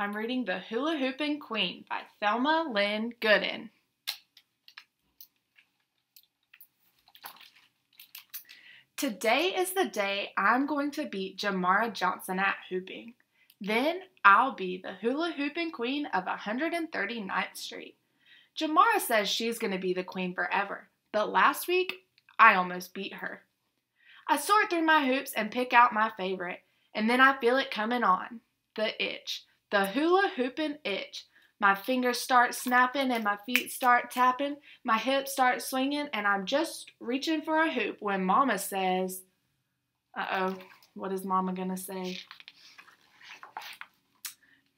I'm reading The Hula-Hoopin Queen by Thelma, Lynne, Godin. Today is the day I'm going to beat Jamara Johnson at hooping. Then I'll be the Hula-Hoopin Queen of 139th Street. Jamara says she's going to be the queen forever, but last week I almost beat her. I sort through my hoops and pick out my favorite, and then I feel it coming on. The itch. The hula-hoopin' itch. My fingers start snapping and my feet start tapping. My hips start swinging and I'm just reaching for a hoop when Mama says, uh-oh, what is Mama gonna say?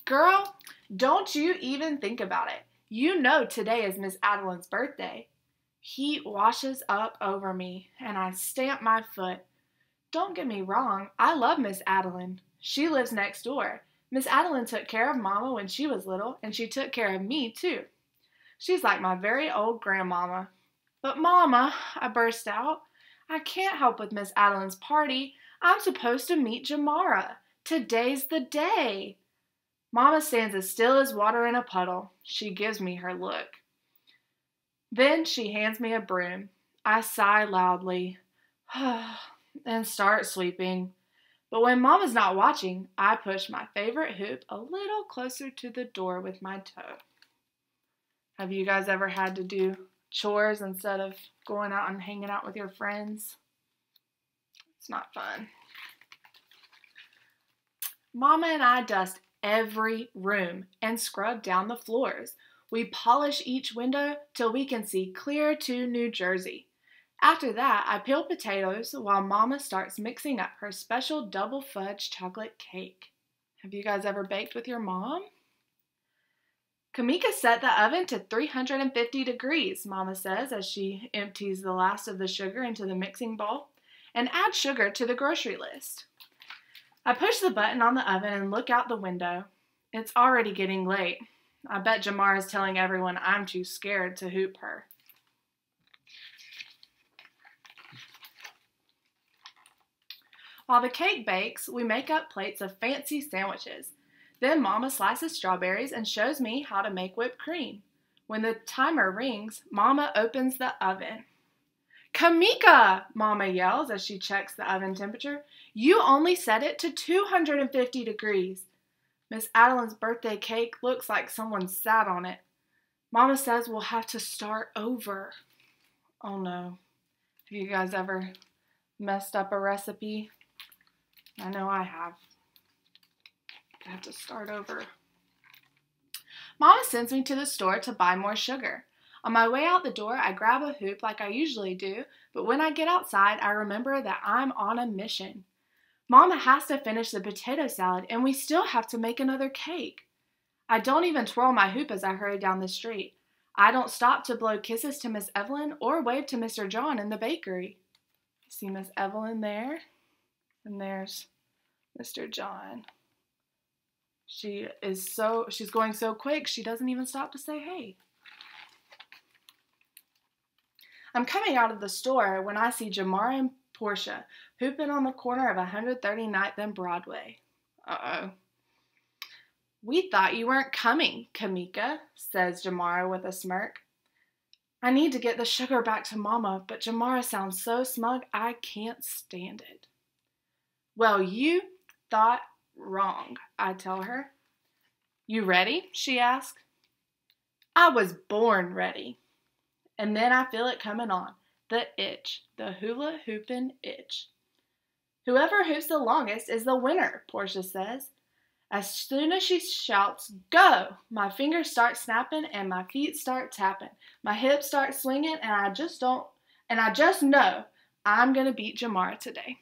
Girl, don't you even think about it. You know today is Miss Adeline's birthday. Heat washes up over me and I stamp my foot. Don't get me wrong, I love Miss Adeline. She lives next door. Miss Adeline took care of Mama when she was little, and she took care of me, too. She's like my very old grandmama. But Mama, I burst out, I can't help with Miss Adeline's party. I'm supposed to meet Jamara. Today's the day. Mama stands as still as water in a puddle. She gives me her look. Then she hands me a broom. I sigh loudly and start sweeping. But when Mama's not watching, I push my favorite hoop a little closer to the door with my toe. Have you guys ever had to do chores instead of going out and hanging out with your friends? It's not fun. Mama and I dust every room and scrub down the floors. We polish each window till we can see clear to New Jersey. After that, I peel potatoes while Mama starts mixing up her special double fudge chocolate cake. Have you guys ever baked with your mom? Kamika set the oven to 350 degrees, Mama says as she empties the last of the sugar into the mixing bowl, and adds sugar to the grocery list. I push the button on the oven and look out the window. It's already getting late. I bet Jamara's telling everyone I'm too scared to hoop her. While the cake bakes, we make up plates of fancy sandwiches. Then Mama slices strawberries and shows me how to make whipped cream. When the timer rings, Mama opens the oven. Kamika, Mama yells as she checks the oven temperature. You only set it to 250 degrees. Miss Adeline's birthday cake looks like someone sat on it. Mama says we'll have to start over. Oh no. Have you guys ever messed up a recipe? I know I have. I have to start over. Mama sends me to the store to buy more sugar. On my way out the door, I grab a hoop like I usually do, but when I get outside, I remember that I'm on a mission. Mama has to finish the potato salad, and we still have to make another cake. I don't even twirl my hoop as I hurry down the street. I don't stop to blow kisses to Miss Evelyn or wave to Mr. John in the bakery. See Miss Evelyn there? And there's Mr. John. She's going so quick, she doesn't even stop to say hey. I'm coming out of the store when I see Jamara and Portia hooping on the corner of 139th and Broadway. Uh-oh. We thought you weren't coming, Kamika, says Jamara with a smirk. I need to get the sugar back to Mama, but Jamara sounds so smug I can't stand it. Well, you thought wrong, I tell her. You ready? She asks. I was born ready. And then I feel it coming on. The itch. The hula-hoopin' itch. Whoever hoops the longest is the winner, Portia says. As soon as she shouts, go, my fingers start snapping and my feet start tapping. My hips start swinging and I just know I'm going to beat Jamara today.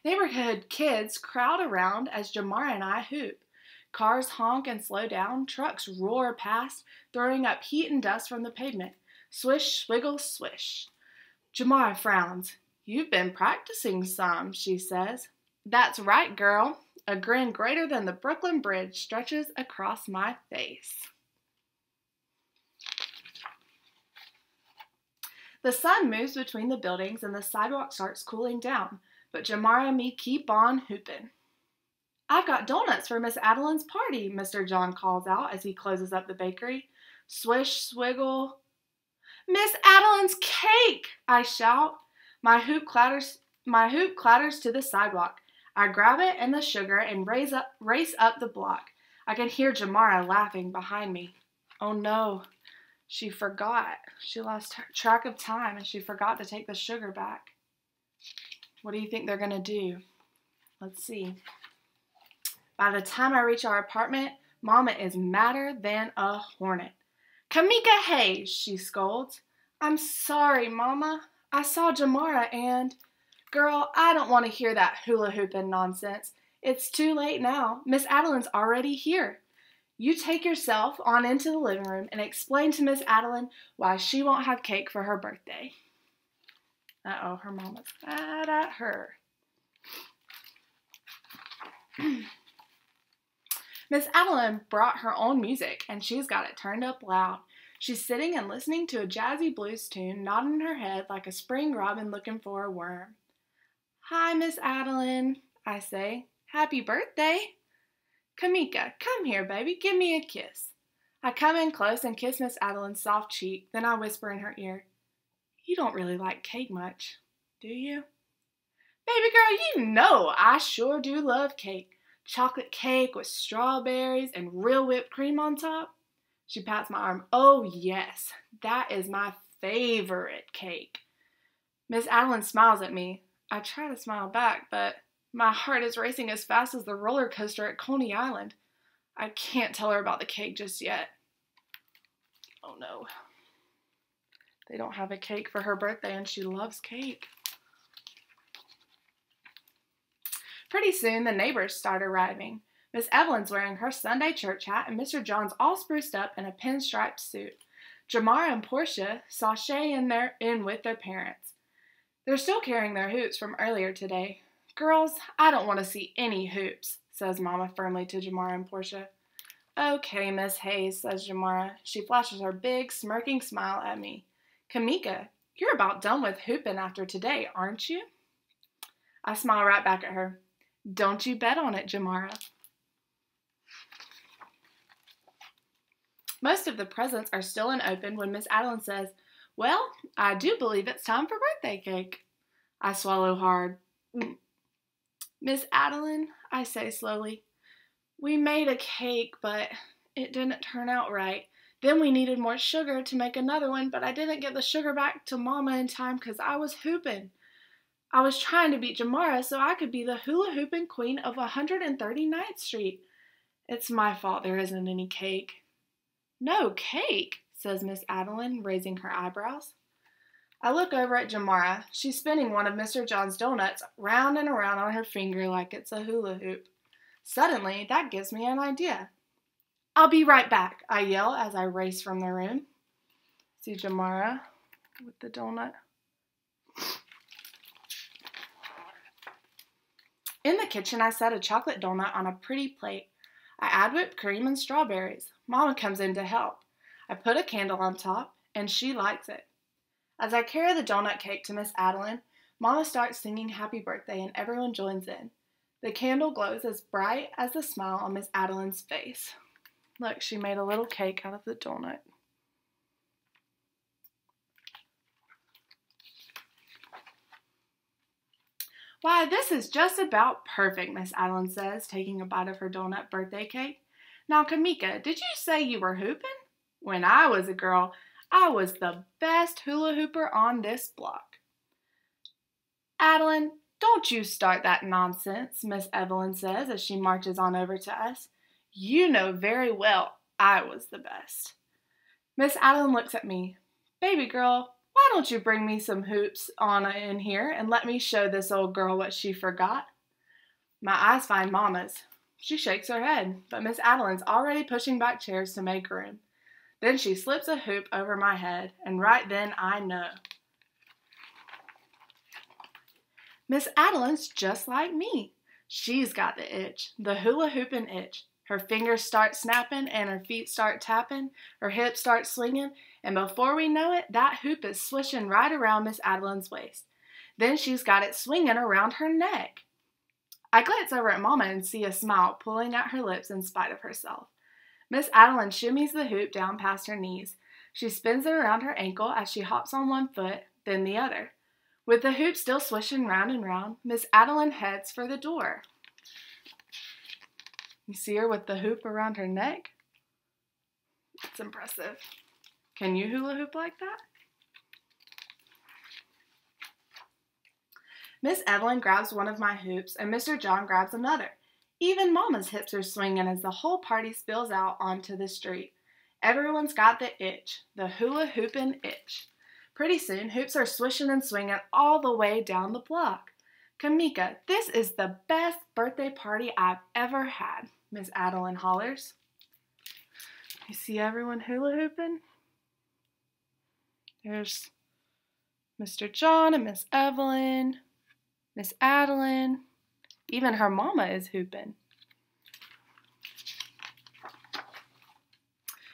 Neighborhood kids crowd around as Jamara and I hoop. Cars honk and slow down, trucks roar past, throwing up heat and dust from the pavement. Swish, swiggle, swish. Jamara frowns. You've been practicing some, she says. That's right, girl. A grin greater than the Brooklyn Bridge stretches across my face. The sun moves between the buildings and the sidewalk starts cooling down. but Jamara and me keep on hooping. I've got donuts for Miss Adeline's party, Mr. John calls out as he closes up the bakery. Swish, swiggle. Miss Adeline's cake, I shout. My hoop clatters to the sidewalk. I grab it and the sugar and race up the block. I can hear Jamara laughing behind me. Oh no, she forgot. She lost track of time and she forgot to take the sugar back. What do you think they're going to do? Let's see. By the time I reach our apartment, Mama is madder than a hornet. Kamika Hayes, she scolds. I'm sorry, Mama. I saw Jamara and... Girl, I don't want to hear that hula-hoopin' nonsense. It's too late now. Miss Adeline's already here. You take yourself on into the living room and explain to Miss Adeline why she won't have cake for her birthday. Uh-oh, her mama's mad at her. Miss Adeline brought her own music, and she's got it turned up loud. She's sitting and listening to a jazzy blues tune, nodding her head like a spring robin looking for a worm. Hi, Miss Adeline, I say. Happy birthday. Kamika, come here, baby. Give me a kiss. I come in close and kiss Miss Adeline's soft cheek, then I whisper in her ear, You don't really like cake much, do you? Baby girl, you know I sure do love cake. Chocolate cake with strawberries and real whipped cream on top. She pats my arm. Oh, yes, that is my favorite cake. Miss Adeline smiles at me. I try to smile back, but my heart is racing as fast as the roller coaster at Coney Island. I can't tell her about the cake just yet. Oh, no. They don't have a cake for her birthday, and she loves cake. Pretty soon, the neighbors start arriving. Miss Evelyn's wearing her Sunday church hat, and Mr. John's all spruced up in a pinstriped suit. Jamara and Portia sashay in with their parents. They're still carrying their hoops from earlier today. Girls, I don't want to see any hoops, says Mama firmly to Jamara and Portia. Okay, Miss Hayes, says Jamara. She flashes her big, smirking smile at me. Kamika, you're about done with hooping after today, aren't you? I smile right back at her. Don't you bet on it, Jamara. Most of the presents are still unopened when Miss Adeline says, Well, I do believe it's time for birthday cake. I swallow hard. Miss Adeline, I say slowly, we made a cake, but it didn't turn out right. Then we needed more sugar to make another one, but I didn't get the sugar back to Mama in time because I was hooping. I was trying to beat Jamara so I could be the hula-hoopin' queen of 139th Street. It's my fault there isn't any cake. No cake, says Miss Adeline, raising her eyebrows. I look over at Jamara. She's spinning one of Mr. John's donuts round and around on her finger like it's a hula hoop. Suddenly, that gives me an idea. I'll be right back, I yell as I race from the room. See Jamara with the donut. In the kitchen, I set a chocolate donut on a pretty plate. I add whipped cream and strawberries. Mama comes in to help. I put a candle on top, and she lights it. As I carry the donut cake to Miss Adeline, Mama starts singing happy birthday, and everyone joins in. The candle glows as bright as the smile on Miss Adeline's face. Look, she made a little cake out of the donut. Why, this is just about perfect, Miss Adeline says, taking a bite of her donut birthday cake. Now, Kamika, did you say you were hooping? When I was a girl, I was the best hula hooper on this block. Adeline, don't you start that nonsense, Miss Evelyn says as she marches on over to us. You know very well I was the best. Miss Adeline looks at me. Baby girl, why don't you bring me some hoops on in here and let me show this old girl what she forgot? My eyes find Mama's. She shakes her head, but Miss Adeline's already pushing back chairs to make room. Then she slips a hoop over my head, and right then I know. Miss Adeline's just like me. She's got the itch, the hula-hoopin' itch. Her fingers start snapping and her feet start tapping, her hips start swinging, and before we know it, that hoop is swishing right around Miss Adeline's waist. Then she's got it swinging around her neck. I glance over at Mama and see a smile pulling at her lips in spite of herself. Miss Adeline shimmies the hoop down past her knees. She spins it around her ankle as she hops on one foot, then the other. With the hoop still swishing round and round, Miss Adeline heads for the door. You see her with the hoop around her neck? It's impressive. Can you hula hoop like that? Miss Evelyn grabs one of my hoops and Mr. John grabs another. Even Mama's hips are swinging as the whole party spills out onto the street. Everyone's got the itch, the Hula-Hoopin itch. Pretty soon, hoops are swishing and swinging all the way down the block. Kamika, this is the best birthday party I've ever had, Miss Adeline hollers. You see everyone hula-hooping? There's Mr. John and Miss Evelyn, Miss Adeline. Even her mama is hooping.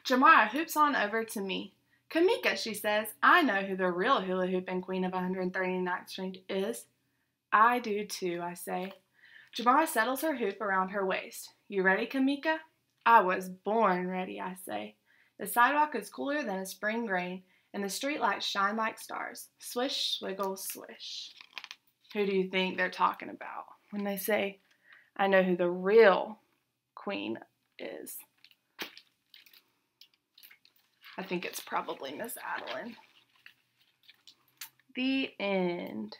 Jamara hoops on over to me. Kamika, she says, I know who the real hula-hooping queen of 139th Street is. I do too, I say. Jamara settles her hoop around her waist. You ready, Kamika? I was born ready, I say. The sidewalk is cooler than a spring rain, and the streetlights shine like stars. Swish, swiggle, swish. Who do you think they're talking about when they say, I know who the real queen is? I think it's probably Miss Adeline. The end.